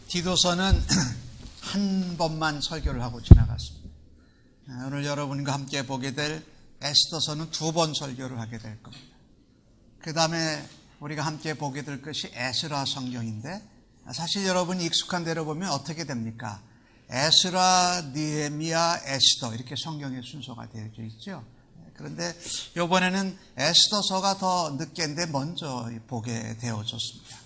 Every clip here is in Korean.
디도서는 한 번만 설교를 하고 지나갔습니다. 오늘 여러분과 함께 보게 될 에스더서는 2번 설교를 하게 될 겁니다. 그 다음에 우리가 함께 보게 될 것이 에스라 성경인데, 사실 여러분이 익숙한 대로 보면 어떻게 됩니까? 에스라, 느헤미야, 에스더 이렇게 성경의 순서가 되어져 있죠. 그런데 이번에는 에스더서가 더 늦게인데 먼저 보게 되어졌습니다.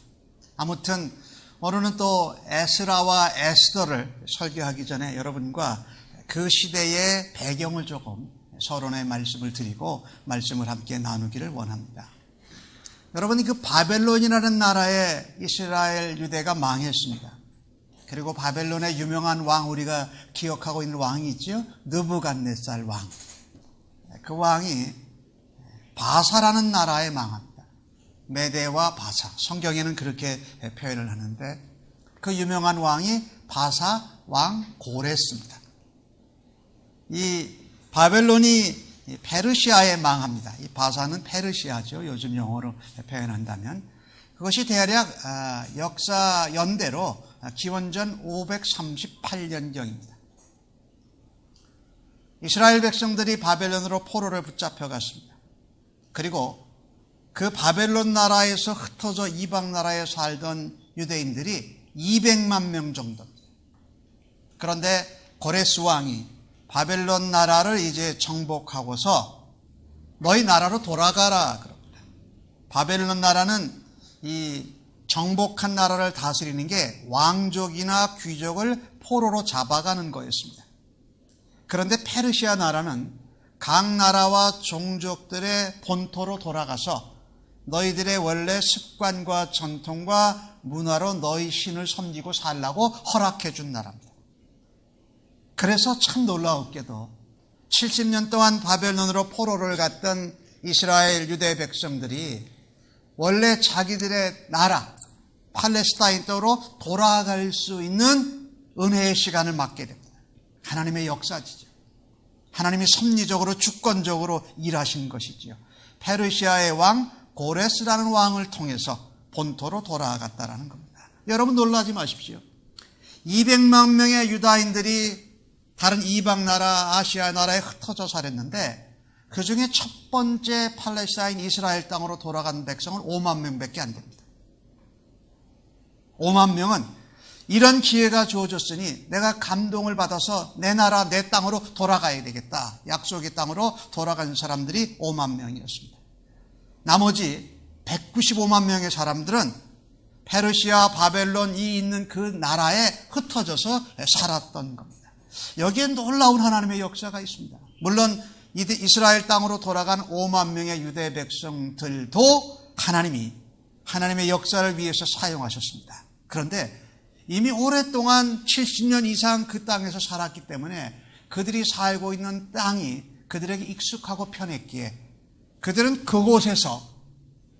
아무튼 오늘은 또 에스라와 에스더를 설교하기 전에 여러분과 그 시대의 배경을 조금 서론의 말씀을 드리고 말씀을 함께 나누기를 원합니다. 여러분이 그 바벨론이라는 나라에 이스라엘 유대가 망했습니다. 그리고 바벨론의 유명한 왕, 우리가 기억하고 있는 왕이 있죠. 느부갓네살 왕. 그 왕이 바사라는 나라에 망합니다. 메대와 바사, 성경에는 그렇게 표현을 하는데, 그 유명한 왕이 바사 왕 고레스입니다. 이 바벨론이 페르시아에 망합니다. 이 바사는 페르시아죠. 요즘 용어로 표현한다면. 그것이 대략 역사 연대로 기원전 538년경입니다. 이스라엘 백성들이 바벨론으로 포로를 붙잡혀 갔습니다. 그리고 그 바벨론 나라에서 흩어져 이방 나라에 살던 유대인들이 200만 명 정도입니다. 그런데 고레스 왕이 바벨론 나라를 이제 정복하고서 너희 나라로 돌아가라 그럽니다. 바벨론 나라는 이 정복한 나라를 다스리는 게 왕족이나 귀족을 포로로 잡아가는 거였습니다. 그런데 페르시아 나라는 각 나라와 종족들의 본토로 돌아가서 너희들의 원래 습관과 전통과 문화로 너희 신을 섬기고 살라고 허락해 준 나라입니다. 그래서 참 놀라웠게도 70년 동안 바벨론으로 포로를 갔던 이스라엘 유대 백성들이 원래 자기들의 나라 팔레스타인 쪽으로 돌아갈 수 있는 은혜의 시간을 맞게 됩니다. 하나님의 역사지죠. 하나님이 섭리적으로 주권적으로 일하신 것이지요. 페르시아의 왕 고레스라는 왕을 통해서 본토로 돌아갔다라는 겁니다. 여러분 놀라지 마십시오. 200만 명의 유다인들이 다른 이방 나라, 아시아 나라에 흩어져 살았는데, 그 중에 첫 번째 팔레스타인 이스라엘 땅으로 돌아간 백성은 5만 명밖에 안 됩니다. 5만 명은 이런 기회가 주어졌으니 내가 감동을 받아서 내 나라, 내 땅으로 돌아가야 되겠다. 약속의 땅으로 돌아간 사람들이 5만 명이었습니다. 나머지 195만 명의 사람들은 페르시아, 바벨론이 있는 그 나라에 흩어져서 살았던 겁니다. 여기에 놀라운 하나님의 역사가 있습니다. 물론 이스라엘 땅으로 돌아간 5만 명의 유대 백성들도 하나님이 하나님의 역사를 위해서 사용하셨습니다. 그런데 이미 오랫동안 70년 이상 그 땅에서 살았기 때문에 그들이 살고 있는 땅이 그들에게 익숙하고 편했기에 그들은 그곳에서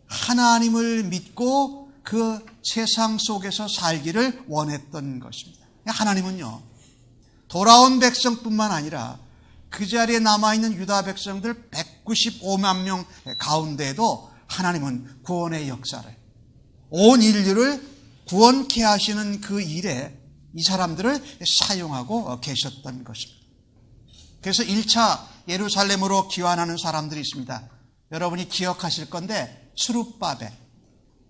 하나님을 믿고 그 세상 속에서 살기를 원했던 것입니다. 하나님은요, 돌아온 백성뿐만 아니라 그 자리에 남아있는 유다 백성들 195만 명 가운데에도 하나님은 구원의 역사를, 온 인류를 구원케 하시는 그 일에 이 사람들을 사용하고 계셨던 것입니다. 그래서 1차 예루살렘으로 귀환하는 사람들이 있습니다. 여러분이 기억하실 건데, 스룹바벨,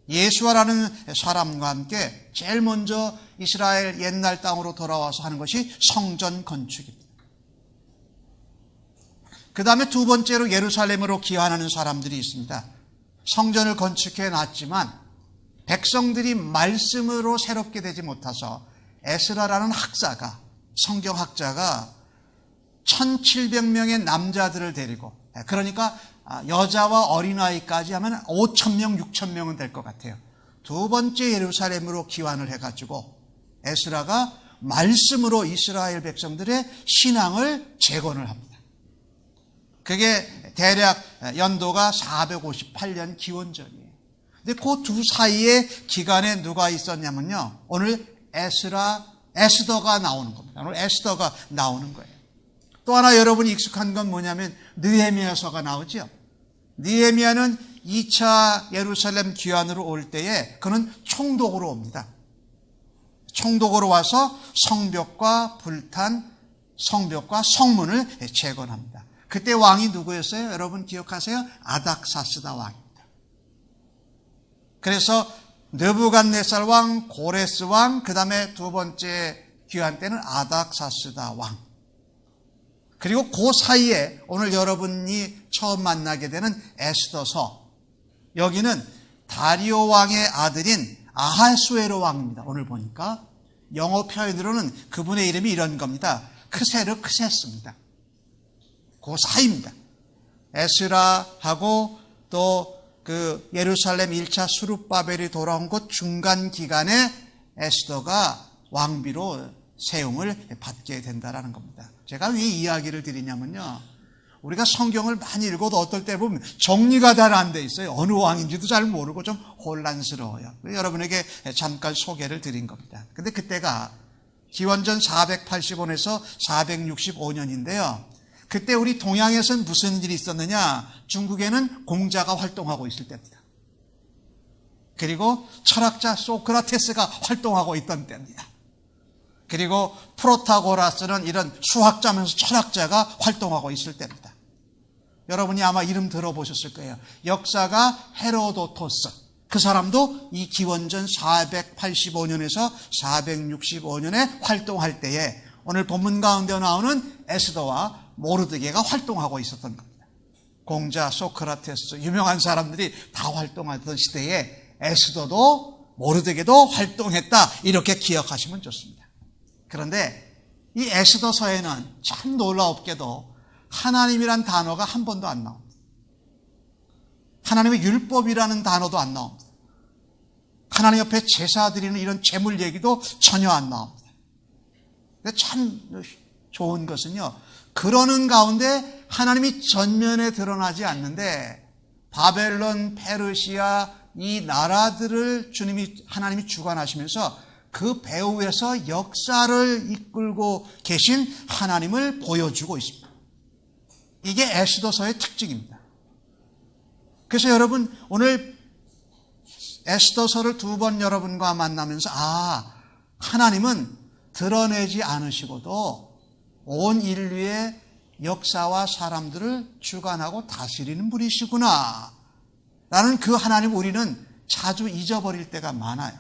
예수아라는 사람과 함께 제일 먼저 이스라엘 옛날 땅으로 돌아와서 하는 것이 성전 건축입니다. 그 다음에 두 번째로 예루살렘으로 귀환하는 사람들이 있습니다. 성전을 건축해 놨지만 백성들이 말씀으로 새롭게 되지 못해서 에스라라는 학자가, 성경학자가 1700명의 남자들을 데리고, 그러니까 여자와 어린아이까지 하면 5,000명, 6,000명은 될 것 같아요. 두 번째 예루살렘으로 귀환을 해가지고 에스라가 말씀으로 이스라엘 백성들의 신앙을 재건을 합니다. 그게 대략 연도가 458년 기원전이에요. 근데 그 두 사이의 기간에 누가 있었냐면요, 오늘 에스라 에스더가 나오는 겁니다. 오늘 에스더가 나오는 거예요. 또 하나 여러분이 익숙한 건 뭐냐면 느헤미야서가 나오죠. 느헤미야는 2차 예루살렘 귀환으로 올 때에 그는 총독으로 옵니다. 총독으로 와서 성벽과 불탄 성벽과 성문을 재건합니다. 그때 왕이 누구였어요? 여러분 기억하세요? 아닥사스다 왕입니다. 그래서 느부갓네살 왕, 고레스 왕, 그 다음에 두 번째 귀환 때는 아닥사스다 왕. 그리고 그 사이에 오늘 여러분이 처음 만나게 되는 에스더서, 여기는 다리오 왕의 아들인 아하수에로 왕입니다. 오늘 보니까 영어 표현으로는 그분의 이름이 이런 겁니다. 크세르크세스입니다. 그 사이입니다. 에스라하고 또 그 예루살렘 1차 수룹바벨이 돌아온 곳 중간 기간에 에스더가 왕비로 세움을 받게 된다라는 겁니다. 제가 왜 이야기를 드리냐면요, 우리가 성경을 많이 읽어도 어떨 때 보면 정리가 잘 안 돼 있어요. 어느 왕인지도 잘 모르고 좀 혼란스러워요. 여러분에게 잠깐 소개를 드린 겁니다. 근데 그때가 기원전 485년에서 465년인데요. 그때 우리 동양에서는 무슨 일이 있었느냐? 중국에는 공자가 활동하고 있을 때입니다. 그리고 철학자 소크라테스가 활동하고 있던 때입니다. 그리고 프로타고라스는 이런 수학자면서 철학자가 활동하고 있을 때입니다. 여러분이 아마 이름 들어보셨을 거예요. 역사가 헤로도토스. 그 사람도 이 기원전 485년에서 465년에 활동할 때에 오늘 본문 가운데 나오는 에스더와 모르드게가 활동하고 있었던 겁니다. 공자, 소크라테스, 유명한 사람들이 다 활동하던 시대에 에스더도 모르드게도 활동했다, 이렇게 기억하시면 좋습니다. 그런데 이 에스더서에는 참 놀라웠게도 하나님이란 단어가 한 번도 안 나옵니다. 하나님의 율법이라는 단어도 안 나옵니다. 하나님 옆에 제사 드리는 이런 제물 얘기도 전혀 안 나옵니다. 근데 참 좋은 것은요, 그러는 가운데 하나님이 전면에 드러나지 않는데 바벨론, 페르시아 이 나라들을 하나님이 주관하시면서 그 배후에서 역사를 이끌고 계신 하나님을 보여주고 있습니다. 이게 에스더서의 특징입니다. 그래서 여러분 오늘 에스더서를 두 번 여러분과 만나면서 하나님은 드러내지 않으시고도 온 인류의 역사와 사람들을 주관하고 다스리는 분이시구나 라는 그 하나님 우리는 자주 잊어버릴 때가 많아요.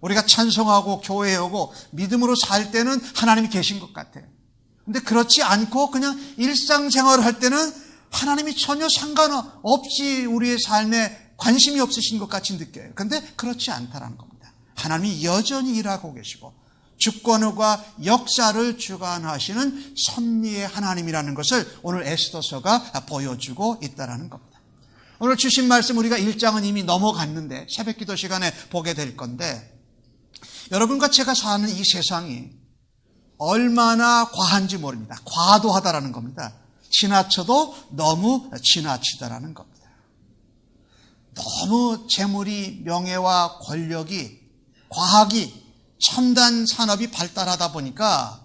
우리가 찬송하고 교회에 오고 믿음으로 살 때는 하나님이 계신 것 같아요. 근데 그렇지 않고 그냥 일상생활을 할 때는 하나님이 전혀 상관없이 우리의 삶에 관심이 없으신 것 같이 느껴요. 근데 그렇지 않다라는 겁니다. 하나님이 여전히 일하고 계시고 주권과 역사를 주관하시는 섭리의 하나님이라는 것을 오늘 에스더서가 보여주고 있다는 겁니다. 오늘 주신 말씀 우리가 1장은 이미 넘어갔는데 새벽기도 시간에 보게 될 건데, 여러분과 제가 사는 이 세상이 얼마나 과한지 모릅니다. 과도하다라는 겁니다. 지나쳐도 너무 지나치다라는 겁니다. 너무 재물이, 명예와 권력이, 과학이, 첨단 산업이 발달하다 보니까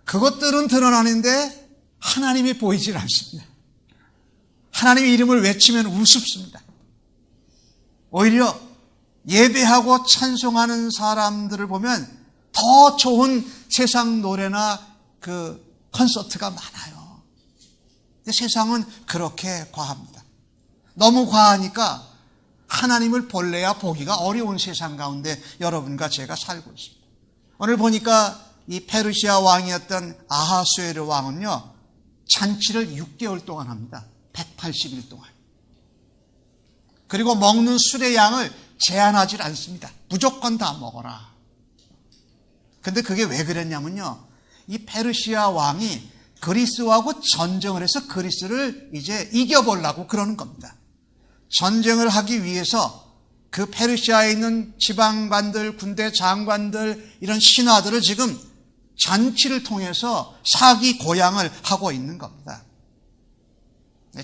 그것들은 드러나는데 하나님이 보이질 않습니다. 하나님의 이름을 외치면 우습습니다. 오히려 예배하고 찬송하는 사람들을 보면 더 좋은 세상 노래나 그 콘서트가 많아요. 근데 세상은 그렇게 과합니다. 너무 과하니까 하나님을 본래야 보기가 어려운 세상 가운데 여러분과 제가 살고 있습니다. 오늘 보니까 이 페르시아 왕이었던 아하수에르 왕은요, 잔치를 6개월 동안 합니다. 180일 동안. 그리고 먹는 술의 양을 제한하지 않습니다. 무조건 다 먹어라. 근데 그게 왜 그랬냐면요, 이 페르시아 왕이 그리스하고 전쟁을 해서 그리스를 이제 이겨보려고 그러는 겁니다. 전쟁을 하기 위해서 그 페르시아에 있는 지방관들, 군대 장관들, 이런 신하들을 지금 잔치를 통해서 사기 고양을 하고 있는 겁니다.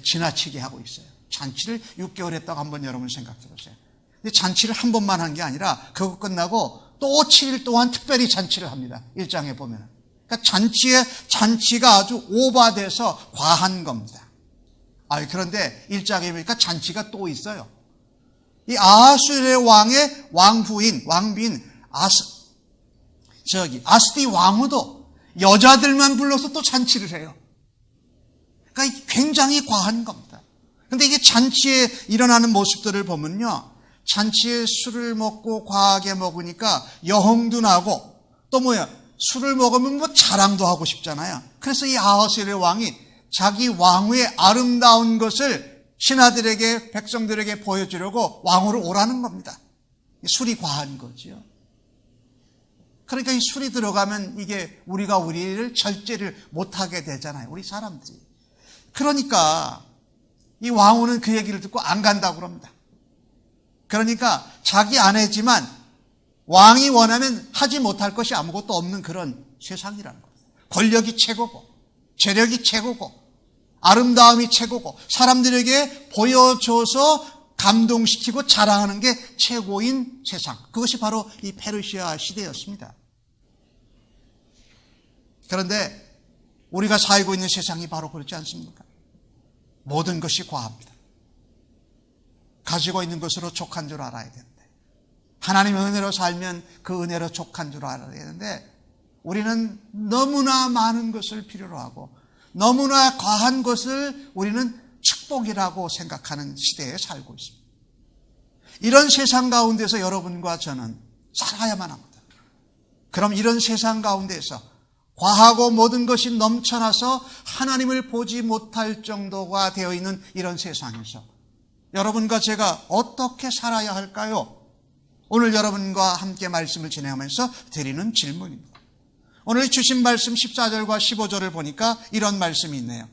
지나치게 하고 있어요. 잔치를 6개월 했다고 한번 여러분 생각해 보세요. 근데 잔치를 한 번만 한 게 아니라 그거 끝나고 또 7일 동안 특별히 잔치를 합니다. 1장에 보면. 그러니까 잔치가 아주 오바돼서 과한 겁니다. 그런데 1장에 보니까 잔치가 또 있어요. 이 아하수엘의 왕의 왕비인 아스디 왕후도 여자들만 불러서 또 잔치를 해요. 그러니까 굉장히 과한 겁니다. 그런데 이게 잔치에 일어나는 모습들을 보면요, 잔치에 술을 먹고 과하게 먹으니까 여흥도 나고, 또 술을 먹으면 자랑도 하고 싶잖아요. 그래서 이 아하수엘의 왕이 자기 왕후의 아름다운 것을 신하들에게, 백성들에게 보여주려고 왕후를 오라는 겁니다. 술이 과한 거죠. 그러니까 이 술이 들어가면 이게 우리가 우리를 절제를 못하게 되잖아요. 우리 사람들이. 그러니까 이 왕후는 그 얘기를 듣고 안 간다고 그럽니다. 그러니까 자기 아내지만 왕이 원하면 하지 못할 것이 아무것도 없는 그런 세상이라는 겁니다. 권력이 최고고, 재력이 최고고, 아름다움이 최고고, 사람들에게 보여줘서 감동시키고 자랑하는 게 최고인 세상. 그것이 바로 이 페르시아 시대였습니다. 그런데 우리가 살고 있는 세상이 바로 그렇지 않습니까? 모든 것이 과합니다. 가지고 있는 것으로 족한 줄 알아야 되는데, 하나님의 은혜로 살면 그 은혜로 족한 줄 알아야 되는데, 우리는 너무나 많은 것을 필요로 하고 너무나 과한 것을 우리는 축복이라고 생각하는 시대에 살고 있습니다. 이런 세상 가운데서 여러분과 저는 살아야만 합니다. 그럼 이런 세상 가운데서 과하고 모든 것이 넘쳐나서 하나님을 보지 못할 정도가 되어 있는 이런 세상에서 여러분과 제가 어떻게 살아야 할까요? 오늘 여러분과 함께 말씀을 진행하면서 드리는 질문입니다. 오늘 주신 말씀 14절과 15절을 보니까 이런 말씀이 있네요.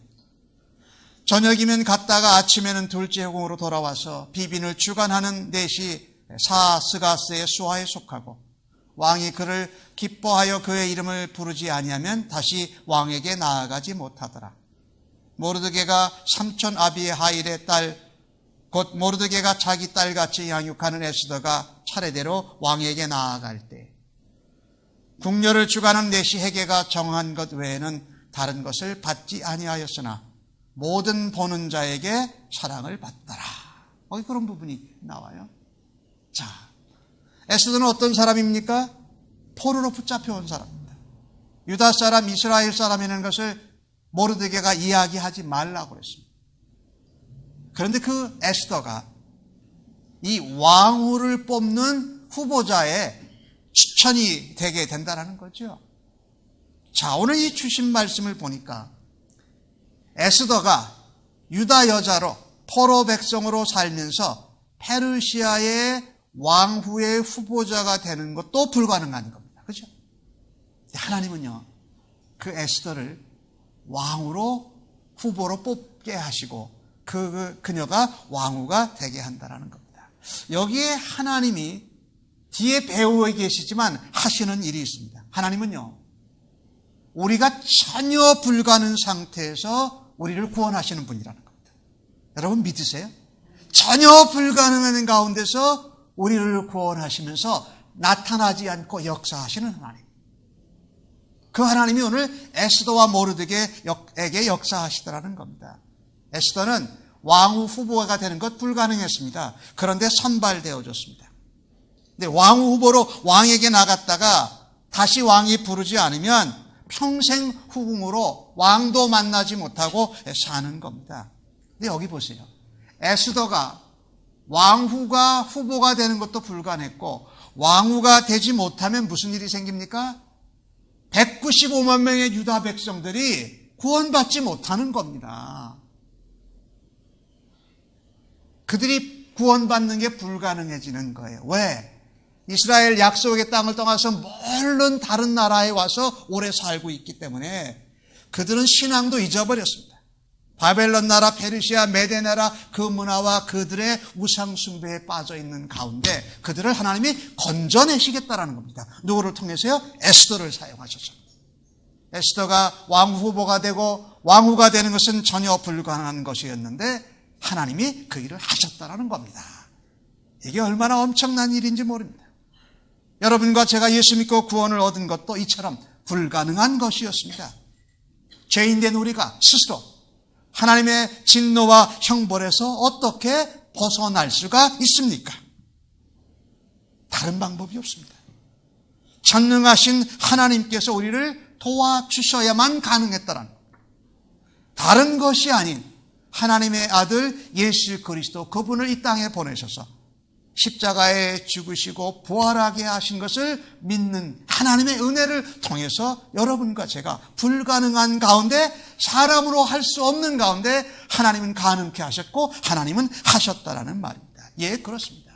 저녁이면 갔다가 아침에는 둘째 해공으로 돌아와서 비빈을 주관하는 넷이 사스가스의 수하에 속하고, 왕이 그를 기뻐하여 그의 이름을 부르지 아니하면 다시 왕에게 나아가지 못하더라. 모르드게가 삼촌 아비하일의 딸, 곧 모르드게가 자기 딸같이 양육하는 에스더가 차례대로 왕에게 나아갈 때, 궁녀를 주관하는 넷이 헤게가 정한 것 외에는 다른 것을 받지 아니하였으나 모든 보는 자에게 사랑을 받더라. 그런 부분이 나와요. 자, 에스더는 어떤 사람입니까? 포로로 붙잡혀온 사람입니다. 유다 사람, 이스라엘 사람이라는 것을 모르드게가 이야기하지 말라고 그랬습니다. 그런데 그 에스더가 이 왕후를 뽑는 후보자의 추천이 되게 된다는 거죠. 자, 오늘 이 주신 말씀을 보니까 에스더가 유다 여자로 포로 백성으로 살면서 페르시아의 왕후의 후보자가 되는 것도 불가능한 겁니다. 그렇죠? 하나님은요, 그 에스더를 왕후로 후보로 뽑게 하시고 그녀가 왕후가 되게 한다는 겁니다. 여기에 하나님이 뒤에 배후에 계시지만 하시는 일이 있습니다. 하나님은요, 우리가 전혀 불가능 상태에서 우리를 구원하시는 분이라는 겁니다. 여러분 믿으세요? 전혀 불가능한 가운데서 우리를 구원하시면서 나타나지 않고 역사하시는 하나님. 그 하나님이 오늘 에스더와 모르드게에게 역사하시더라는 겁니다. 에스더는 왕후 후보가 되는 것 불가능했습니다. 그런데 선발되어졌습니다. 근데 왕후 후보로 왕에게 나갔다가 다시 왕이 부르지 않으면 평생 후궁으로 왕도 만나지 못하고 사는 겁니다. 근데 여기 보세요. 에스더가 왕후가 후보가 되는 것도 불가능했고 왕후가 되지 못하면 무슨 일이 생깁니까? 195만 명의 유다 백성들이 구원받지 못하는 겁니다. 그들이 구원받는 게 불가능해지는 거예요. 왜? 이스라엘 약속의 땅을 떠나서 멀른 다른 나라에 와서 오래 살고 있기 때문에 그들은 신앙도 잊어버렸습니다. 바벨론 나라, 페르시아, 메데 나라 그 문화와 그들의 우상 숭배에 빠져 있는 가운데 그들을 하나님이 건져내시겠다라는 겁니다. 누구를 통해서요? 에스더를 사용하셨습니다. 에스더가 왕후 후보가 되고 왕후가 되는 것은 전혀 불가능한 것이었는데 하나님이 그 일을 하셨다라는 겁니다. 이게 얼마나 엄청난 일인지 모릅니다. 여러분과 제가 예수 믿고 구원을 얻은 것도 이처럼 불가능한 것이었습니다. 죄인된 우리가 스스로 하나님의 진노와 형벌에서 어떻게 벗어날 수가 있습니까? 다른 방법이 없습니다. 전능하신 하나님께서 우리를 도와주셔야만 가능했다라는, 다른 것이 아닌 하나님의 아들 예수 그리스도, 그분을 이 땅에 보내셔서 십자가에 죽으시고 부활하게 하신 것을 믿는 하나님의 은혜를 통해서 여러분과 제가 불가능한 가운데, 사람으로 할 수 없는 가운데 하나님은 가능케 하셨고 하나님은 하셨다라는 말입니다. 예, 그렇습니다.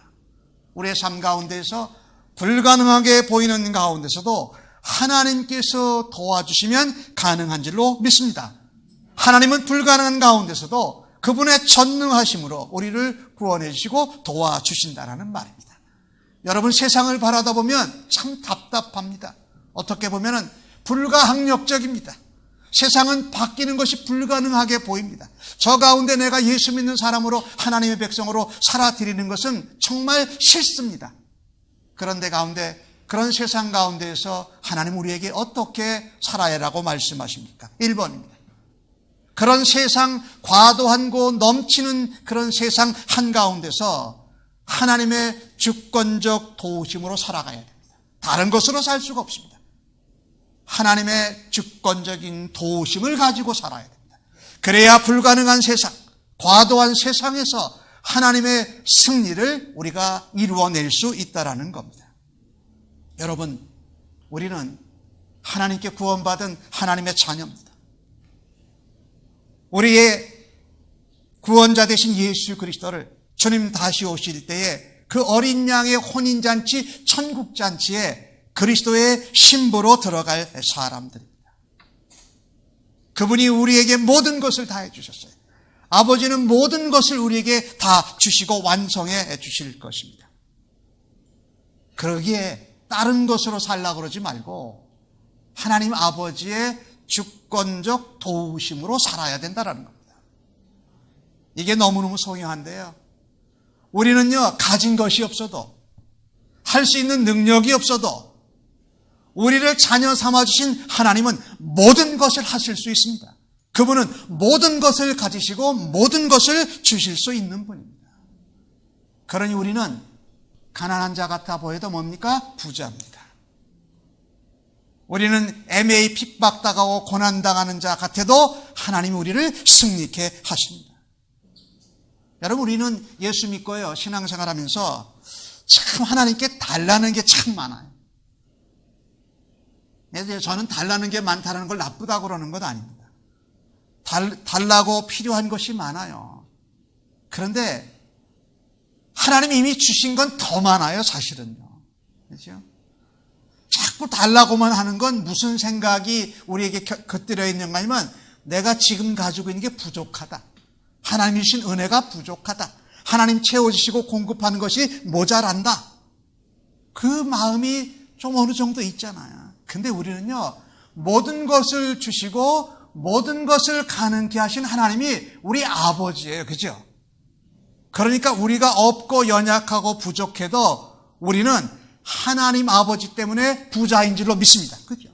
우리의 삶 가운데서 불가능하게 보이는 가운데서도 하나님께서 도와주시면 가능한 줄로 믿습니다. 하나님은 불가능한 가운데서도 그분의 전능하심으로 우리를 구원해 주시고 도와주신다라는 말입니다. 여러분, 세상을 바라다 보면 참 답답합니다. 어떻게 보면 불가항력적입니다. 세상은 바뀌는 것이 불가능하게 보입니다. 저 가운데 내가 예수 믿는 사람으로 하나님의 백성으로 살아드리는 것은 정말 싫습니다. 그런데 가운데, 그런 세상 가운데에서 하나님 우리에게 어떻게 살아야라고 말씀하십니까? 1번입니다. 그런 세상, 과도하고 넘치는 그런 세상 한가운데서 하나님의 주권적 도우심으로 살아가야 됩니다. 다른 것으로 살 수가 없습니다. 하나님의 주권적인 도우심을 가지고 살아야 됩니다. 그래야 불가능한 세상, 과도한 세상에서 하나님의 승리를 우리가 이루어낼 수 있다라는 겁니다. 여러분, 우리는 하나님께 구원받은 하나님의 자녀입니다. 우리의 구원자 되신 예수 그리스도를 주님 다시 오실 때에 그 어린 양의 혼인잔치, 천국잔치에 그리스도의 신부로 들어갈 사람들입니다. 그분이 우리에게 모든 것을 다 해주셨어요. 아버지는 모든 것을 우리에게 다 주시고 완성해 주실 것입니다. 그러기에 다른 것으로 살라고 그러지 말고 하나님 아버지의 주권적 도우심으로 살아야 된다는 겁니다. 이게 너무너무 소중한데요. 우리는요, 가진 것이 없어도, 할 수 있는 능력이 없어도 우리를 자녀 삼아주신 하나님은 모든 것을 하실 수 있습니다. 그분은 모든 것을 가지시고 모든 것을 주실 수 있는 분입니다. 그러니 우리는 가난한 자 같아 보여도 뭡니까? 부자입니다. 우리는 애매히 핍박당하고 고난당하는 자 같아도 하나님이 우리를 승리케 하십니다. 여러분, 우리는 예수 믿고요, 신앙생활하면서 참 하나님께 달라는 게 참 많아요. 저는 달라는 게 많다는 걸 나쁘다고 그러는 것 아닙니다. 달라고 필요한 것이 많아요. 그런데 하나님이 이미 주신 건 더 많아요, 사실은요. 그렇죠? 자꾸 달라고만 하는 건 무슨 생각이 우리에게 겉들여 있는가 하면, 내가 지금 가지고 있는 게 부족하다. 하나님이 주신 은혜가 부족하다. 하나님 채워주시고 공급하는 것이 모자란다. 그 마음이 좀 어느 정도 있잖아요. 근데 우리는요, 모든 것을 주시고 모든 것을 가능케 하신 하나님이 우리 아버지예요. 그죠? 그러니까 우리가 없고 연약하고 부족해도 우리는 하나님 아버지 때문에 부자인 줄로 믿습니다. 그죠?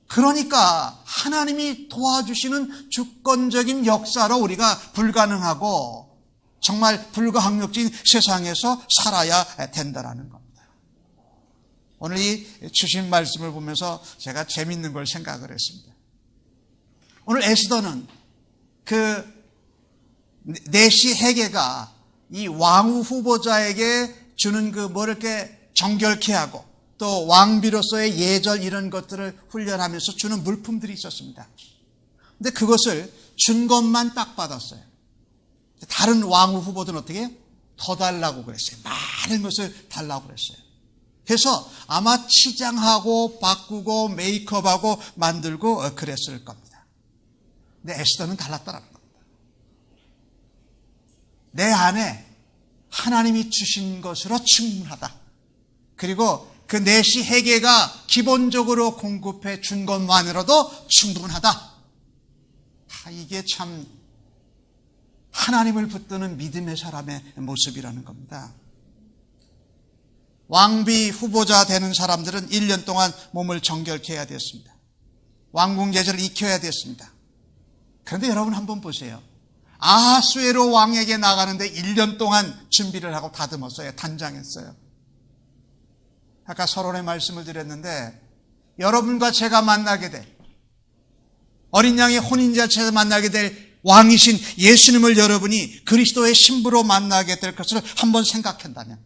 그러니까 하나님이 도와주시는 주권적인 역사로 우리가 불가능하고 정말 불가항력적인 세상에서 살아야 된다는 겁니다. 오늘 이 주신 말씀을 보면서 제가 재밌는 걸 생각을 했습니다. 오늘 에스더는 그 내시 헤게가 이 왕후 후보자에게 주는 그 뭐 이렇게 정결케 하고 또 왕비로서의 예절 이런 것들을 훈련하면서 주는 물품들이 있었습니다. 근데 그것을 준 것만 딱 받았어요. 다른 왕후 후보들은 어떻게 해요? 더 달라고 그랬어요. 많은 것을 달라고 그랬어요. 그래서 아마 치장하고 바꾸고 메이크업하고 만들고 그랬을 겁니다. 근데 에스더는 달랐다는 겁니다. 내 안에 하나님이 주신 것으로 충분하다. 그리고 그 내시 헤게가 기본적으로 공급해 준 것만으로도 충분하다. 이게 참 하나님을 붙드는 믿음의 사람의 모습이라는 겁니다. 왕비 후보자 되는 사람들은 1년 동안 몸을 정결케 해야 됐습니다. 왕궁 제절을 익혀야 됐습니다. 그런데 여러분 한번 보세요. 아하수에로 왕에게 나가는데 1년 동안 준비를 하고 다듬었어요. 단장했어요. 아까 서론의 말씀을 드렸는데 여러분과 제가 만나게 될 어린 양의 혼인잔치에서 만나게 될 왕이신 예수님을 여러분이 그리스도의 신부로 만나게 될 것을 한번 생각한다면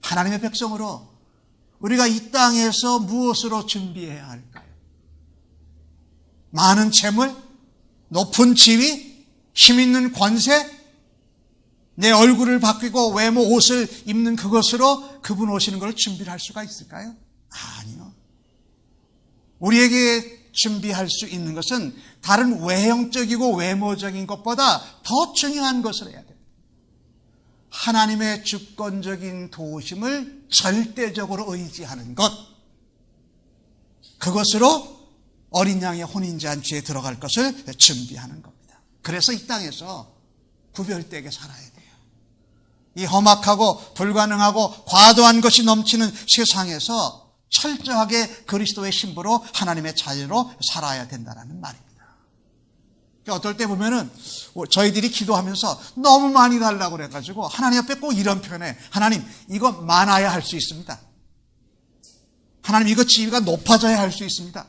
하나님의 백성으로 우리가 이 땅에서 무엇으로 준비해야 할까요? 많은 재물, 높은 지위, 힘 있는 권세, 내 얼굴을 바뀌고 외모 옷을 입는 그것으로 그분 오시는 걸 준비를 할 수가 있을까요? 아니요. 우리에게 준비할 수 있는 것은 다른 외형적이고 외모적인 것보다 더 중요한 것을 해야 돼요. 하나님의 주권적인 도우심을 절대적으로 의지하는 것. 그것으로 어린 양의 혼인잔치에 들어갈 것을 준비하는 겁니다. 그래서 이 땅에서 구별되게 살아야 돼요. 이 험악하고 불가능하고 과도한 것이 넘치는 세상에서 철저하게 그리스도의 신부로 하나님의 자녀로 살아야 된다는 말입니다. 어떨 때 보면은 저희들이 기도하면서 너무 많이 달라고 그래가지고 하나님 앞에 꼭 이런 표현에 하나님 이거 많아야 할 수 있습니다. 하나님 이거 지위가 높아져야 할 수 있습니다.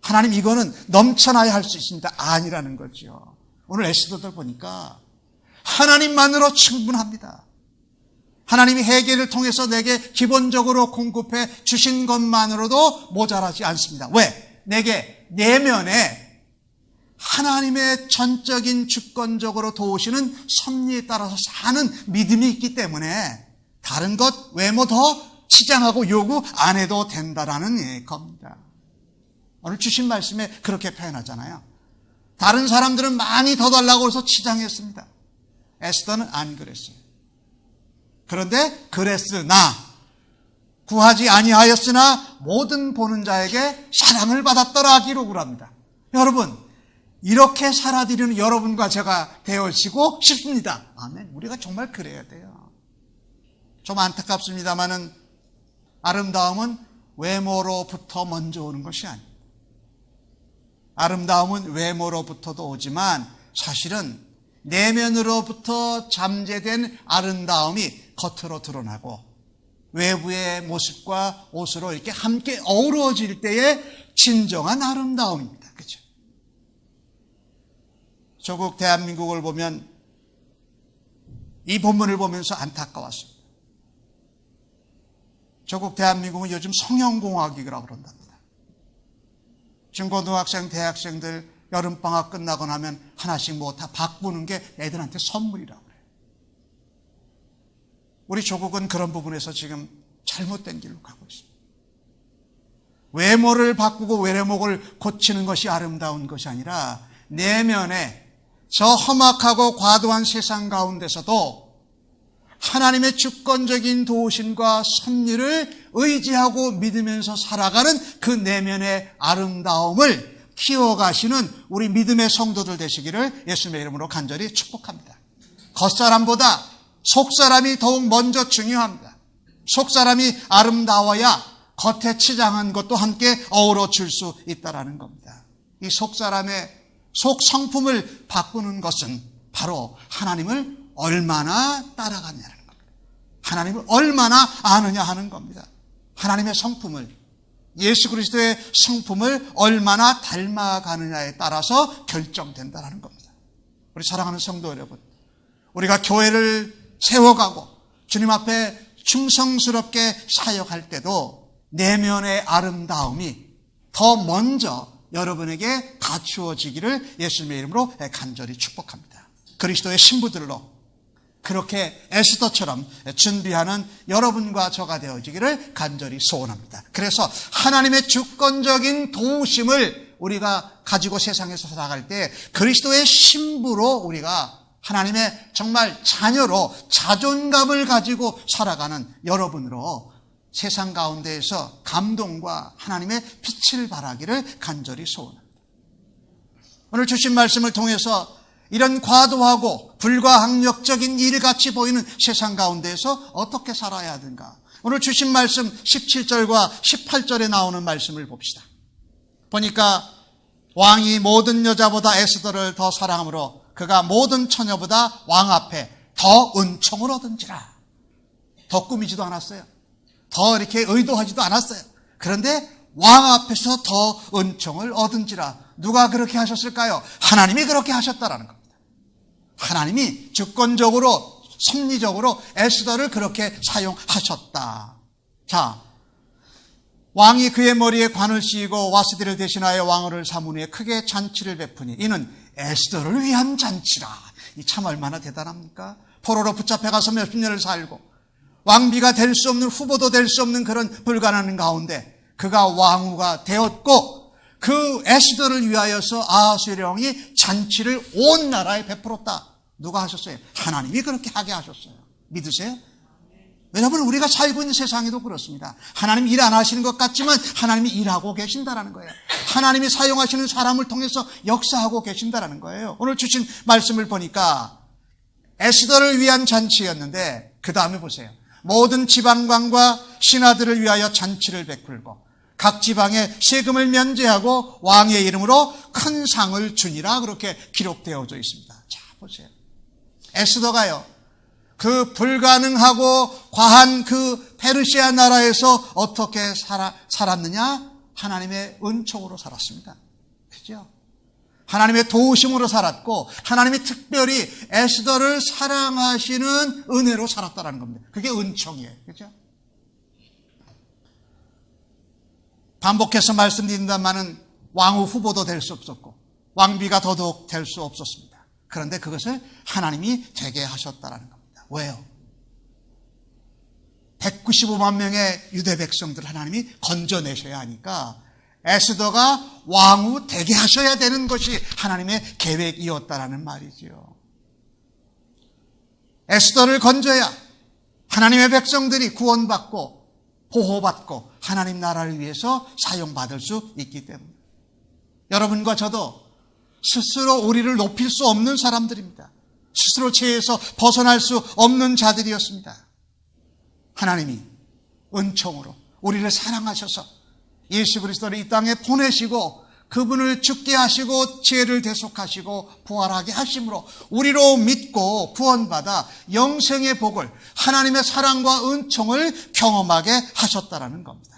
하나님 이거는 넘쳐나야 할 수 있습니다. 아니라는 거죠. 오늘 에스더들 보니까 하나님만으로 충분합니다. 하나님이 회개를 통해서 내게 기본적으로 공급해 주신 것만으로도 모자라지 않습니다. 왜? 내게 내면에 하나님의 전적인 주권적으로 도우시는 섭리에 따라서 사는 믿음이 있기 때문에 다른 것 외모 더 치장하고 요구 안 해도 된다라는 겁니다. 오늘 주신 말씀에 그렇게 표현하잖아요. 다른 사람들은 많이 더 달라고 해서 치장했습니다. 에스더는 안 그랬어요. 그런데 그랬으나 구하지 아니하였으나 모든 보는 자에게 사랑을 받았더라 기록을 합니다. 여러분 이렇게 살아드리는 여러분과 제가 되어지고 싶습니다. 아멘. 우리가 정말 그래야 돼요. 좀 안타깝습니다만은 아름다움은 외모로부터 먼저 오는 것이 아닙니다. 아름다움은 외모로부터도 오지만 사실은 내면으로부터 잠재된 아름다움이 겉으로 드러나고 외부의 모습과 옷으로 이렇게 함께 어우러질 때의 진정한 아름다움입니다. 그렇죠? 조국 대한민국을 보면 이 본문을 보면서 안타까웠습니다. 조국 대한민국은 요즘 성형공학이라고 그런답니다. 중고등학생, 대학생들 여름방학 끝나고 나면 하나씩 뭐 다 바꾸는 게 애들한테 선물이라고 그래요. 우리 조국은 그런 부분에서 지금 잘못된 길로 가고 있습니다. 외모를 바꾸고 외모를 고치는 것이 아름다운 것이 아니라 내면에 저 험악하고 과도한 세상 가운데서도 하나님의 주권적인 도우심과 섭리를 의지하고 믿으면서 살아가는 그 내면의 아름다움을 키워가시는 우리 믿음의 성도들 되시기를 예수님의 이름으로 간절히 축복합니다. 겉사람보다 속사람이 더욱 먼저 중요합니다. 속사람이 아름다워야 겉에 치장한 것도 함께 어우러질 수 있다는 겁니다. 이 속사람의 속 성품을 바꾸는 것은 바로 하나님을 얼마나 따라가느냐는 겁니다. 하나님을 얼마나 아느냐 하는 겁니다. 하나님의 성품을, 예수 그리스도의 성품을 얼마나 닮아가느냐에 따라서 결정된다는 겁니다. 우리 사랑하는 성도 여러분, 우리가 교회를 세워가고 주님 앞에 충성스럽게 사역할 때도 내면의 아름다움이 더 먼저 여러분에게 갖추어지기를 예수님의 이름으로 간절히 축복합니다. 그리스도의 신부들로 그렇게 에스더처럼 준비하는 여러분과 저가 되어지기를 간절히 소원합니다. 그래서 하나님의 주권적인 도우심을 우리가 가지고 세상에서 살아갈 때 그리스도의 신부로 우리가 하나님의 정말 자녀로 자존감을 가지고 살아가는 여러분으로 세상 가운데에서 감동과 하나님의 빛을 발하기를 간절히 소원합니다. 오늘 주신 말씀을 통해서 이런 과도하고 불가항력적인 일같이 보이는 세상 가운데에서 어떻게 살아야 하는가? 오늘 주신 말씀 17절과 18절에 나오는 말씀을 봅시다. 보니까 왕이 모든 여자보다 에스더를 더 사랑함으로 그가 모든 처녀보다 왕 앞에 더 은총을 얻은지라. 더 꾸미지도 않았어요. 더 이렇게 의도하지도 않았어요. 그런데 왕 앞에서 더 은총을 얻은지라. 누가 그렇게 하셨을까요? 하나님이 그렇게 하셨다라는 겁니다. 하나님이 주권적으로 섭리적으로 에스더를 그렇게 사용하셨다. 자, 왕이 그의 머리에 관을 씌우고 와스디를 대신하여 왕후를 삼은 후에 크게 잔치를 베푸니 이는 에스더를 위한 잔치라. 이 참 얼마나 대단합니까? 포로로 붙잡혀가서 몇십 년을 살고 왕비가 될 수 없는, 후보도 될 수 없는 그런 불가능한 가운데 그가 왕후가 되었고 그 에스더를 위하여서 아하수의 왕이 잔치를 온 나라에 베풀었다. 누가 하셨어요? 하나님이 그렇게 하게 하셨어요. 믿으세요? 여러분, 우리가 살고 있는 세상에도 그렇습니다. 하나님 일 안 하시는 것 같지만 하나님이 일하고 계신다라는 거예요. 하나님이 사용하시는 사람을 통해서 역사하고 계신다라는 거예요. 오늘 주신 말씀을 보니까 에스더를 위한 잔치였는데 그 다음에 보세요. 모든 지방관과 신하들을 위하여 잔치를 베풀고 각 지방에 세금을 면제하고 왕의 이름으로 큰 상을 주니라. 그렇게 기록되어져 있습니다. 자, 보세요. 에스더가요, 그 불가능하고 과한 그 페르시아 나라에서 어떻게 살았느냐? 하나님의 은총으로 살았습니다. 그죠? 하나님의 도우심으로 살았고 하나님이 특별히 에스더를 사랑하시는 은혜로 살았다는 겁니다. 그게 은총이에요. 그죠? 반복해서 말씀드린다마는 왕후 후보도 될 수 없었고 왕비가 더더욱 될 수 없었습니다. 그런데 그것을 하나님이 되게 하셨다는 겁니다. 왜요? 195만 명의 유대 백성들을 하나님이 건져내셔야 하니까 에스더가 왕후 되게 하셔야 되는 것이 하나님의 계획이었다라는 말이죠. 에스더를 건져야 하나님의 백성들이 구원받고 보호받고 하나님 나라를 위해서 사용받을 수 있기 때문에 여러분과 저도 스스로 우리를 높일 수 없는 사람들입니다. 스스로 죄에서 벗어날 수 없는 자들이었습니다. 하나님이 은총으로 우리를 사랑하셔서 예수 그리스도를 이 땅에 보내시고 그분을 죽게 하시고 죄를 대속하시고 부활하게 하심으로 우리로 믿고 구원받아 영생의 복을 하나님의 사랑과 은총을 경험하게 하셨다라는 겁니다.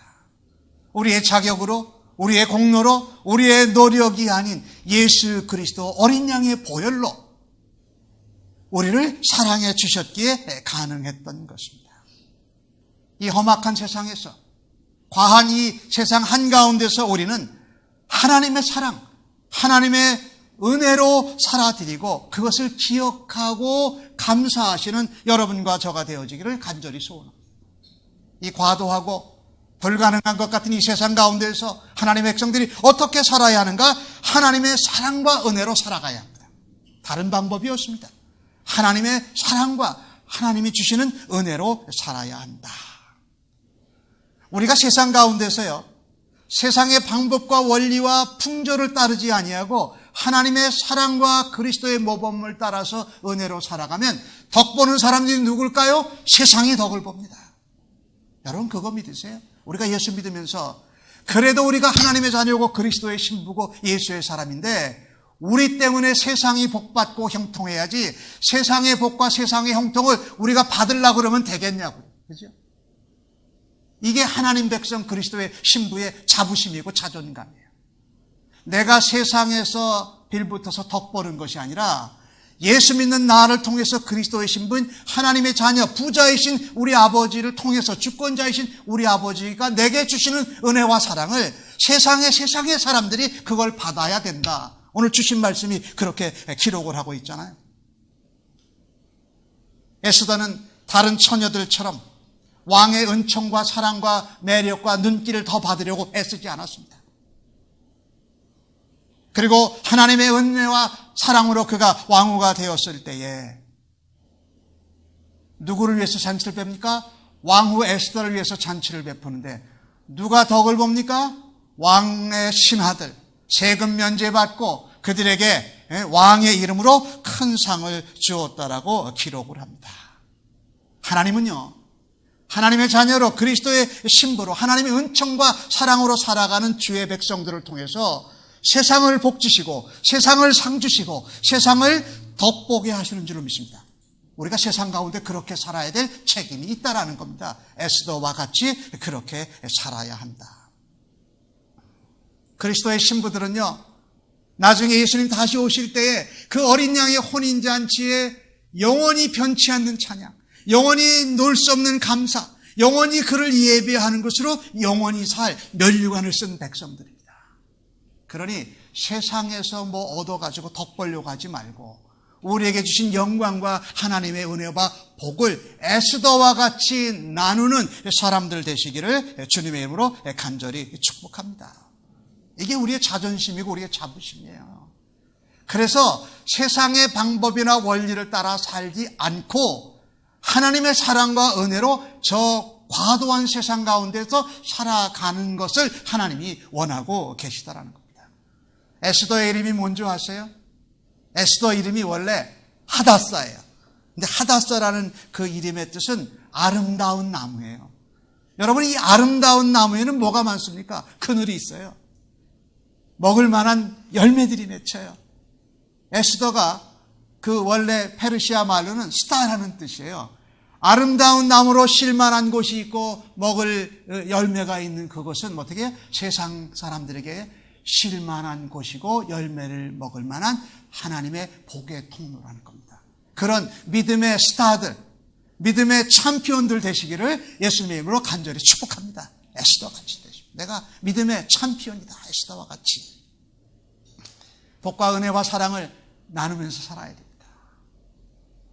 우리의 자격으로 우리의 공로로 우리의 노력이 아닌 예수 그리스도 어린 양의 보혈로 우리를 사랑해 주셨기에 가능했던 것입니다. 이 험악한 세상에서 과한 이 세상 한가운데서 우리는 하나님의 사랑, 하나님의 은혜로 살아드리고 그것을 기억하고 감사하시는 여러분과 저가 되어지기를 간절히 소원합니다. 이 과도하고 불가능한 것 같은 이 세상 가운데서 하나님의 백성들이 어떻게 살아야 하는가? 하나님의 사랑과 은혜로 살아가야 합니다. 다른 방법이 없습니다. 하나님의 사랑과 하나님이 주시는 은혜로 살아야 한다. 우리가 세상 가운데서요, 세상의 방법과 원리와 풍조를 따르지 아니하고 하나님의 사랑과 그리스도의 모범을 따라서 은혜로 살아가면 덕 보는 사람들이 누굴까요? 세상이 덕을 봅니다. 여러분 그거 믿으세요? 우리가 예수 믿으면서 그래도 우리가 하나님의 자녀고 그리스도의 신부고 예수의 사람인데 우리 때문에 세상이 복받고 형통해야지 세상의 복과 세상의 형통을 우리가 받으려고 그러면 되겠냐고요. 그죠? 이게 하나님 백성 그리스도의 신부의 자부심이고 자존감이에요. 내가 세상에서 빌붙어서 덕 보는 것이 아니라 예수 믿는 나를 통해서 그리스도의 신부인 하나님의 자녀 부자이신 우리 아버지를 통해서 주권자이신 우리 아버지가 내게 주시는 은혜와 사랑을 세상의 사람들이 그걸 받아야 된다. 오늘 주신 말씀이 그렇게 기록을 하고 있잖아요. 에스더는 다른 처녀들처럼 왕의 은총과 사랑과 매력과 눈길을 더 받으려고 애쓰지 않았습니다. 그리고 하나님의 은혜와 사랑으로 그가 왕후가 되었을 때에 누구를 위해서 잔치를 뵙니까? 왕후 에스더를 위해서 잔치를 베푸는데 누가 덕을 봅니까? 왕의 신하들 세금 면제받고 그들에게 왕의 이름으로 큰 상을 주었다라고 기록을 합니다. 하나님은요 하나님의 자녀로 그리스도의 신부로 하나님의 은총과 사랑으로 살아가는 주의 백성들을 통해서 세상을 복주시고 세상을 상주시고 세상을 덕보게 하시는 줄로 믿습니다. 우리가 세상 가운데 그렇게 살아야 될 책임이 있다라는 겁니다. 에스더와 같이 그렇게 살아야 한다. 그리스도의 신부들은요, 나중에 예수님 다시 오실 때에 그 어린 양의 혼인잔치에 영원히 변치 않는 찬양, 영원히 놓을 수 없는 감사, 영원히 그를 예배하는 것으로 영원히 살 면류관을 쓴 백성들입니다. 그러니 세상에서 뭐 얻어가지고 덕벌려고 하지 말고 우리에게 주신 영광과 하나님의 은혜와 복을 에스더와 같이 나누는 사람들 되시기를 주님의 이름으로 간절히 축복합니다. 이게 우리의 자존심이고 우리의 자부심이에요. 그래서 세상의 방법이나 원리를 따라 살지 않고 하나님의 사랑과 은혜로 저 과도한 세상 가운데서 살아가는 것을 하나님이 원하고 계시다라는 겁니다. 에스더의 이름이 뭔지 아세요? 에스더 이름이 원래 하다사예요. 근데 하다사라는 그 이름의 뜻은 아름다운 나무예요. 여러분, 이 아름다운 나무에는 뭐가 많습니까? 그늘이 있어요. 먹을 만한 열매들이 맺혀요. 에스더가 그 원래 페르시아 말로는 스타라는 뜻이에요. 아름다운 나무로 쉴만한 곳이 있고 먹을 열매가 있는 그곳은 어떻게 세상 사람들에게 쉴만한 곳이고 열매를 먹을 만한 하나님의 복의 통로라는 겁니다. 그런 믿음의 스타들, 믿음의 챔피언들 되시기를 예수님의 이름으로 간절히 축복합니다. 에스더 같이 되십시오. 내가 믿음의 챔피언이다. 에스더와 같이 복과 은혜와 사랑을 나누면서 살아야 됩니다.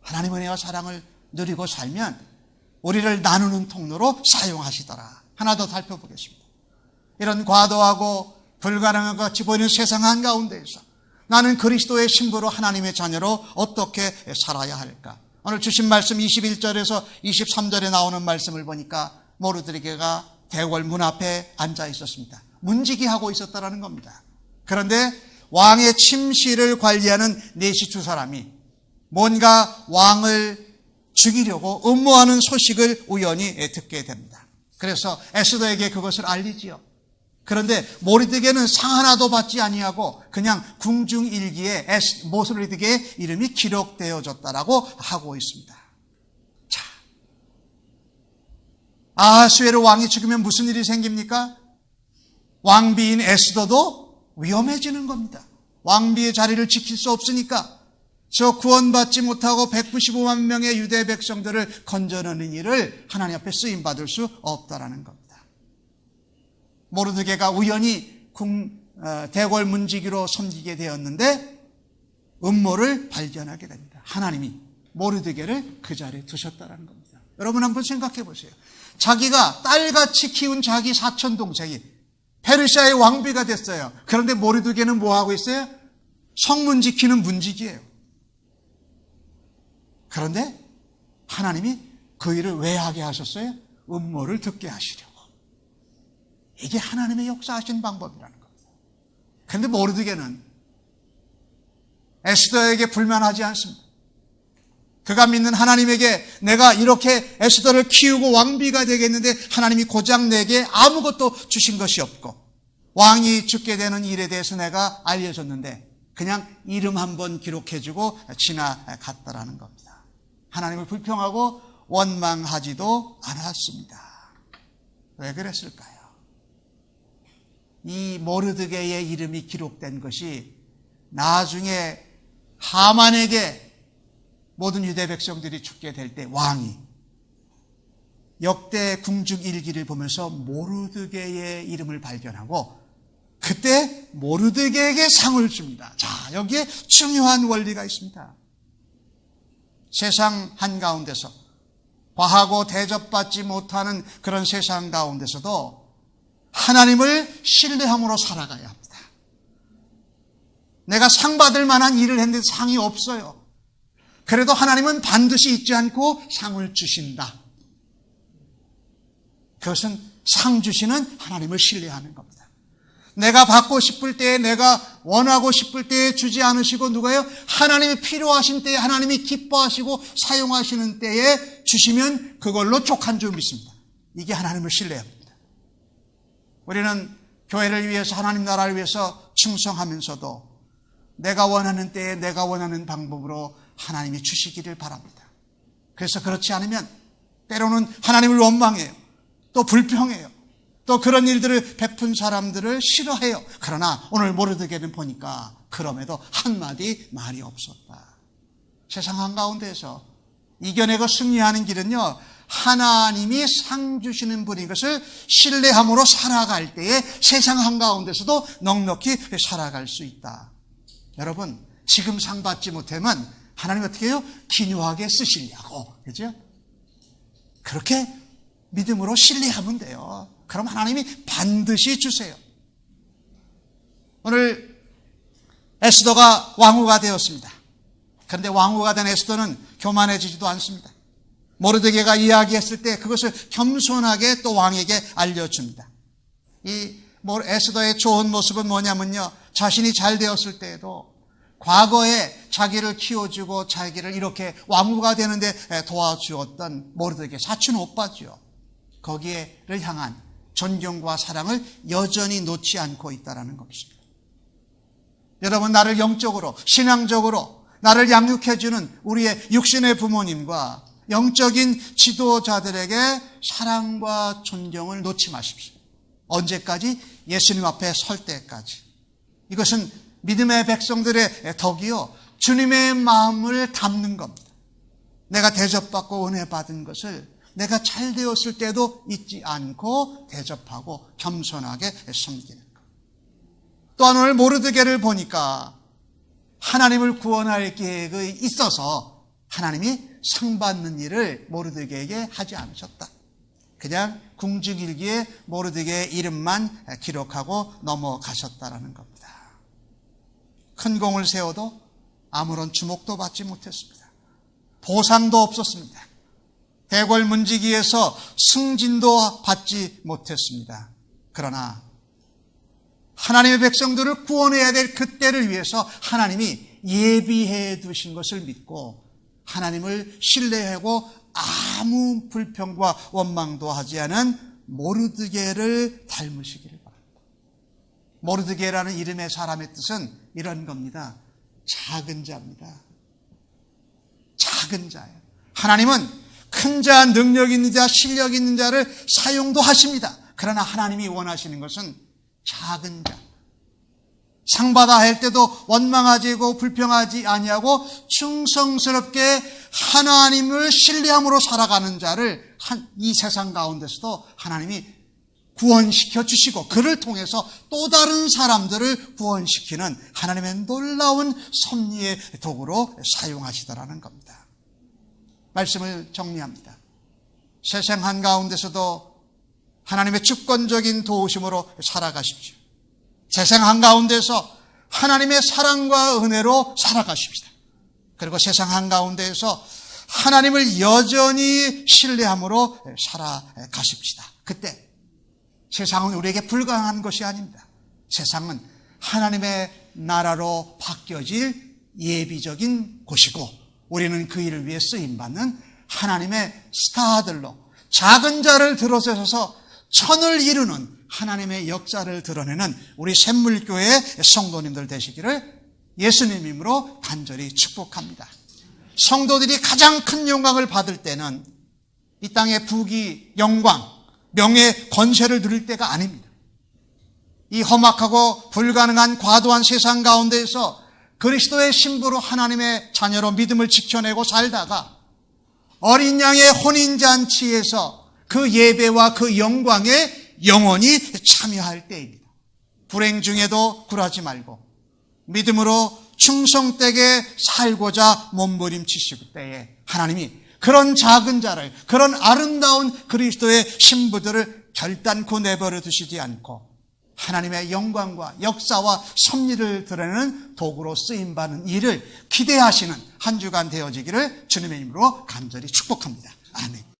하나님의 은혜와 사랑을 누리고 살면 우리를 나누는 통로로 사용하시더라. 하나 더 살펴보겠습니다. 이런 과도하고 불가능한 것 같이 보이는 세상 한가운데에서 나는 그리스도의 신부로 하나님의 자녀로 어떻게 살아야 할까? 오늘 주신 말씀 21절에서 23절에 나오는 말씀을 보니까 모르드게가 대궐 문 앞에 앉아 있었습니다. 문지기하고 있었다라는 겁니다. 그런데 왕의 침실을 관리하는 네시 두 사람이 뭔가 왕을 죽이려고 음모하는 소식을 우연히 듣게 됩니다. 그래서 에스더에게 그것을 알리지요. 그런데 모르드게는 상 하나도 받지 아니하고 그냥 궁중일기에 모르드게의 이름이 기록되어졌다라고 하고 있습니다. 자, 아하수에르 왕이 죽으면 무슨 일이 생깁니까? 왕비인 에스더도 위험해지는 겁니다. 왕비의 자리를 지킬 수 없으니까 저 구원받지 못하고 195만 명의 유대 백성들을 건져내는 일을 하나님 앞에 쓰임받을 수 없다라는 겁니다. 모르드게가 우연히 대궐 문지기로 섬기게 되었는데 음모를 발견하게 됩니다. 하나님이 모르드게를 그 자리에 두셨다는 겁니다. 여러분 한번 생각해 보세요. 자기가 딸같이 키운 자기 사촌 동생이 페르시아의 왕비가 됐어요. 그런데 모르드게는 뭐 하고 있어요? 성문 지키는 문지기예요. 그런데 하나님이 그 일을 왜 하게 하셨어요? 음모를 듣게 하시려고. 이게 하나님의 역사하신 방법이라는 겁니다. 그런데 모르드게는 에스더에게 불만하지 않습니다. 그가 믿는 하나님에게 내가 이렇게 에스더를 키우고 왕비가 되겠는데 하나님이 고작 내게 아무것도 주신 것이 없고 왕이 죽게 되는 일에 대해서 내가 알려줬는데 그냥 이름 한번 기록해주고 지나갔다라는 겁니다. 하나님을 불평하고 원망하지도 않았습니다. 왜 그랬을까요? 이 모르드게의 이름이 기록된 것이 나중에 하만에게 모든 유대 백성들이 죽게 될 때 왕이 역대 궁중 일기를 보면서 모르드게의 이름을 발견하고 그때 모르드게에게 상을 줍니다. 자, 여기에 중요한 원리가 있습니다. 세상 한가운데서 과하고 대접받지 못하는 그런 세상 가운데서도 하나님을 신뢰함으로 살아가야 합니다. 내가 상 받을 만한 일을 했는데 상이 없어요. 그래도 하나님은 반드시 잊지 않고 상을 주신다. 그것은 상 주시는 하나님을 신뢰하는 겁니다. 내가 받고 싶을 때에 내가 원하고 싶을 때에 주지 않으시고 누가요? 하나님이 필요하신 때에 하나님이 기뻐하시고 사용하시는 때에 주시면 그걸로 족한 줄 믿습니다. 이게 하나님을 신뢰합니다. 우리는 교회를 위해서, 하나님 나라를 위해서 충성하면서도 내가 원하는 때에 내가 원하는 방법으로 하나님이 주시기를 바랍니다. 그래서 그렇지 않으면 때로는 하나님을 원망해요. 또 불평해요. 또 그런 일들을 베푼 사람들을 싫어해요. 그러나 오늘 모르드게는 보니까 그럼에도 한마디 말이 없었다. 세상 한가운데에서 이겨내고 승리하는 길은요, 하나님이 상 주시는 분인 것을 신뢰함으로 살아갈 때에 세상 한가운데서도 넉넉히 살아갈 수 있다. 여러분, 지금 상 받지 못하면 하나님 어떻게 해요? 기묘하게 쓰시려고. 그죠? 그렇게 믿음으로 신뢰하면 돼요. 그럼 하나님이 반드시 주세요. 오늘 에스더가 왕후가 되었습니다. 그런데 왕후가 된 에스더는 교만해지지도 않습니다. 모르드게가 이야기했을 때 그것을 겸손하게 또 왕에게 알려줍니다. 이 에스더의 좋은 모습은 뭐냐면요, 자신이 잘 되었을 때에도 과거에 자기를 키워주고 자기를 이렇게 왕후가 되는데 도와주었던 모르드게 사촌 오빠죠. 거기에를 향한 존경과 사랑을 여전히 놓지 않고 있다는 것입니다. 여러분, 나를 영적으로, 신앙적으로 나를 양육해주는 우리의 육신의 부모님과 영적인 지도자들에게 사랑과 존경을 놓지 마십시오. 언제까지? 예수님 앞에 설 때까지. 이것은 믿음의 백성들의 덕이요, 주님의 마음을 담는 겁니다. 내가 대접받고 은혜 받은 것을 내가 잘 되었을 때도 잊지 않고 대접하고 겸손하게 섬기는 것. 또한 오늘 모르드게를 보니까 하나님을 구원할 계획이 있어서 하나님이 상 받는 일을 모르드게에게 하지 않으셨다. 그냥 궁중일기에 모르드게의 이름만 기록하고 넘어가셨다라는 겁니다. 큰 공을 세워도 아무런 주목도 받지 못했습니다. 보상도 없었습니다. 대궐 문지기에서 승진도 받지 못했습니다. 그러나 하나님의 백성들을 구원해야 될 그때를 위해서 하나님이 예비해 두신 것을 믿고 하나님을 신뢰하고 아무 불평과 원망도 하지 않은 모르드게를 닮으시기를 바랍니다. 모르드게라는 이름의 사람의 뜻은 이런 겁니다. 작은 자입니다. 작은 자예요. 하나님은 큰 자, 능력 있는 자, 실력 있는 자를 사용도 하십니다. 그러나 하나님이 원하시는 것은 작은 자. 상 받아야 할 때도 원망하지고 불평하지 아니하고 충성스럽게 하나님을 신뢰함으로 살아가는 자를 이 세상 가운데서도 하나님이 구원시켜 주시고 그를 통해서 또 다른 사람들을 구원시키는 하나님의 놀라운 섭리의 도구로 사용하시더라는 겁니다. 말씀을 정리합니다. 세상 한가운데서도 하나님의 주권적인 도우심으로 살아가십시오. 세상 한가운데서 하나님의 사랑과 은혜로 살아가십시다. 그리고 세상 한가운데에서 하나님을 여전히 신뢰함으로 살아가십시다. 그때 세상은 우리에게 불가능한 것이 아닙니다. 세상은 하나님의 나라로 바뀌어질 예비적인 곳이고 우리는 그 일을 위해 쓰임받는 하나님의 스타들로 작은 자를 들어서서 천을 이루는 하나님의 역사를 드러내는 우리 샘물교회의 성도님들 되시기를 예수님 이름으로 간절히 축복합니다. 성도들이 가장 큰 영광을 받을 때는 이 땅의 부귀, 영광, 명예, 권세를 누릴 때가 아닙니다. 이 험악하고 불가능한 과도한 세상 가운데에서 그리스도의 신부로 하나님의 자녀로 믿음을 지켜내고 살다가 어린 양의 혼인잔치에서 그 예배와 그 영광에 영원히 참여할 때입니다. 불행 중에도 굴하지 말고 믿음으로 충성되게 살고자 몸부림치실 때에 하나님이 그런 작은 자를, 그런 아름다운 그리스도의 신부들을 결단코 내버려 두시지 않고 하나님의 영광과 역사와 섭리를 드러내는 도구로 쓰임받는 일을 기대하시는 한 주간 되어지기를 주님의 이름으로 간절히 축복합니다. 아멘.